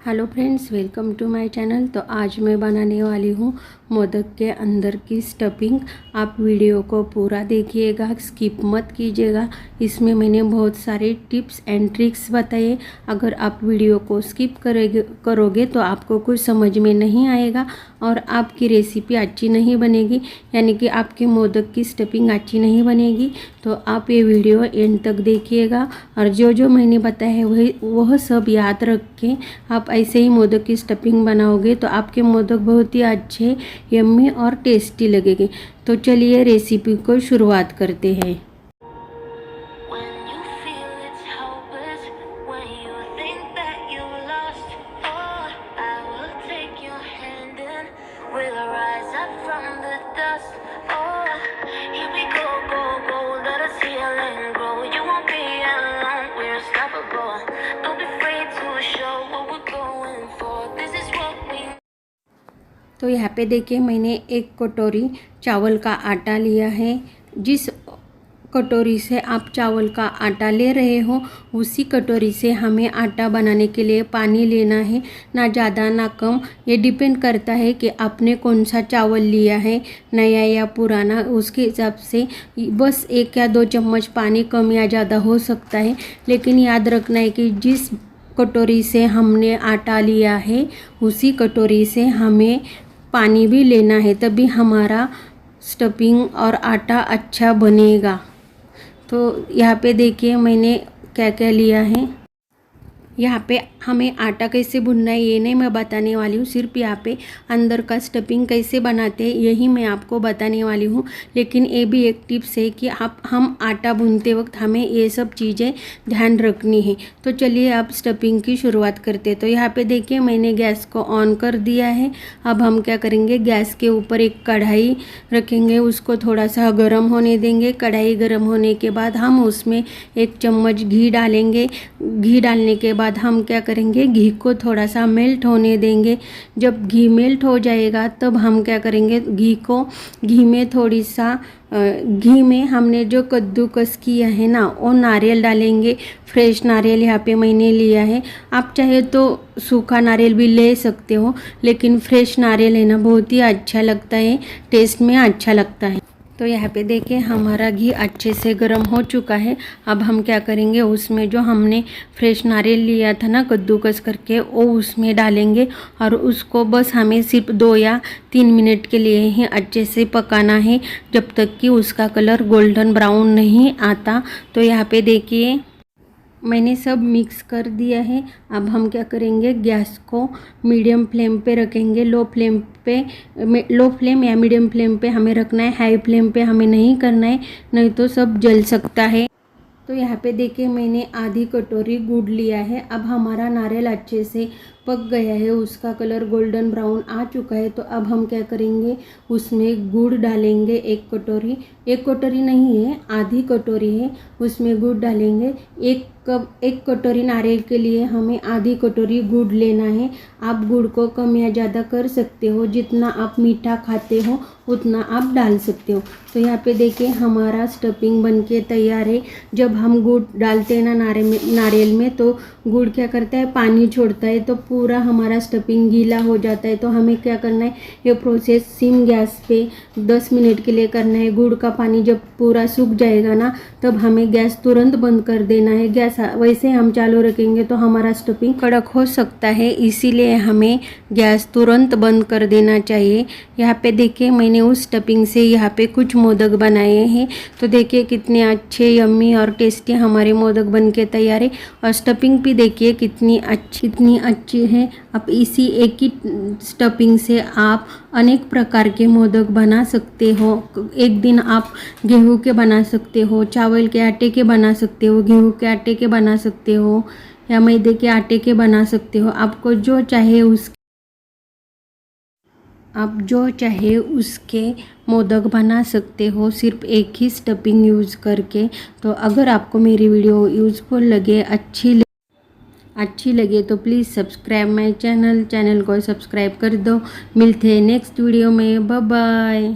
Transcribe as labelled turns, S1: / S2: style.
S1: Hello friends, welcome to my channel. तो आज मैं बनाने वाली हूँ मोदक के अंदर की स्टफिंग। आप वीडियो को पूरा देखिएगा, स्किप मत कीजिएगा। इसमें मैंने बहुत सारे टिप्स एंड ट्रिक्स बताए। अगर आप वीडियो को स्किप करोगे तो आपको कुछ समझ में नहीं आएगा और आपकी रेसिपी अच्छी नहीं बनेगी, यानी कि आपके मोदक की स्टफिंग अच्छी नहीं बनेगी। तो आप ये वीडियो एंड तक देखिएगा और जो मैंने बताया है वह सब याद रख के आप ऐसे ही मोदक की स्टफिंग बनाओगे तो आपके मोदक बहुत ही अच्छे, यम्मी और टेस्टी लगेंगे। तो चलिए रेसिपी को शुरुआत करते हैं। तो यहाँ पे देखिए, मैंने एक कटोरी चावल का आटा लिया है। जिस कटोरी से आप चावल का आटा ले रहे हो उसी कटोरी से हमें आटा बनाने के लिए पानी लेना है, ना ज़्यादा ना कम। ये डिपेंड करता है कि आपने कौन सा चावल लिया है, नया या पुराना, उसके हिसाब से बस 1 या 2 चम्मच पानी कम या ज़्यादा हो सकता है। लेकिन याद रखना है कि जिस कटोरी से हमने आटा लिया है उसी कटोरी से हमें पानी भी लेना है, तभी हमारा स्टफिंग और आटा अच्छा बनेगा। तो यहाँ पे देखिए मैंने क्या क्या लिया है। यहाँ पे हमें आटा कैसे भूनना है ये नहीं मैं बताने वाली हूँ, सिर्फ यहाँ पे अंदर का स्टफिंग कैसे बनाते हैं यही मैं आपको बताने वाली हूँ। लेकिन ये भी एक टिप्स है कि हम आटा भूनते वक्त हमें ये सब चीज़ें ध्यान रखनी है। तो चलिए आप स्टफिंग की शुरुआत करते हैं। तो यहाँ पे देखिए मैंने गैस को ऑन कर दिया है। अब हम क्या करेंगे, गैस के ऊपर एक कढ़ाई रखेंगे, उसको थोड़ा सा गर्म होने देंगे। कढ़ाई गर्म होने के बाद हम उसमें 1 चम्मच घी डालेंगे। घी डालने के बाद हम क्या करेंगे, घी को थोड़ा सा मेल्ट होने देंगे। जब घी मेल्ट हो जाएगा तब हम क्या करेंगे, घी में थोड़ी सा घी में हमने जो कद्दूकस किया है ना वो नारियल डालेंगे। फ्रेश नारियल यहाँ पे मैंने लिया है। आप चाहे तो सूखा नारियल भी ले सकते हो, लेकिन फ्रेश नारियल है ना बहुत ही अच्छा लगता है, टेस्ट में अच्छा लगता है। तो यहाँ पे देखिए हमारा घी अच्छे से गर्म हो चुका है। अब हम क्या करेंगे, उसमें जो हमने फ्रेश नारियल लिया था ना कद्दूकस करके वो उसमें डालेंगे और उसको बस हमें सिर्फ 2 या 3 मिनट के लिए ही अच्छे से पकाना है, जब तक कि उसका कलर गोल्डन ब्राउन नहीं आता। तो यहाँ पे देखिए मैंने सब मिक्स कर दिया है। अब हम क्या करेंगे, गैस को मीडियम फ्लेम पे रखेंगे। लो फ्लेम या मीडियम फ्लेम पे हमें रखना है, हाई फ्लेम पे हमें नहीं करना है, नहीं तो सब जल सकता है। तो यहाँ पे देखिए मैंने आधी कटोरी गुड़ लिया है। अब हमारा नारियल अच्छे से पक गया है, उसका कलर गोल्डन ब्राउन आ चुका है। तो अब हम क्या करेंगे, उसमें गुड़ डालेंगे। 1 कटोरी नहीं है, आधी कटोरी है, उसमें गुड़ डालेंगे। 1 कटोरी नारियल के लिए हमें आधी कटोरी गुड़ लेना है। आप गुड़ को कम या ज़्यादा कर सकते हो, जितना आप मीठा खाते हो उतना आप डाल सकते हो। तो यहाँ पे देखिए हमारा स्टफिंग बनके तैयार है। जब हम गुड़ डालते हैं ना नारियल में तो गुड़ क्या करता है, पानी छोड़ता है, तो पूरा हमारा स्टफिंग गीला हो जाता है। तो हमें क्या करना है, ये प्रोसेस सिम गैस पे 10 मिनट के लिए करना है। गुड़ का पानी जब पूरा सूख जाएगा ना तब हमें गैस तुरंत बंद कर देना है। गैस वैसे हम चालू रखेंगे तो हमारा स्टफिंग कड़क हो सकता है, इसीलिए हमें गैस तुरंत बंद कर देना चाहिए। यहाँ पे देखिए मैंने उस स्टफिंग से यहाँ पे कुछ मोदक बनाए हैं। तो देखिए कितने अच्छे, यम्मी और टेस्टी हमारे मोदक बन के तैयार है। और स्टफिंग भी देखिए कितनी अच्छी है। अब इसी एक ही स्टफिंग से आप अनेक प्रकार के मोदक बना सकते हो। एक दिन आप गेहूं के बना सकते हो, चावल के आटे के बना सकते हो, गेहूं के आटे के बना सकते हो या मैदे के आटे के बना सकते हो। आपको जो चाहे आप जो चाहे उसके मोदक बना सकते हो, सिर्फ एक ही स्टफिंग यूज़ करके। तो अगर आपको मेरी वीडियो यूज़फुल लगे, अच्छी लगे तो प्लीज़ सब्सक्राइब माय चैनल को सब्सक्राइब कर दो। मिलते हैं नेक्स्ट वीडियो में, बाय बाय।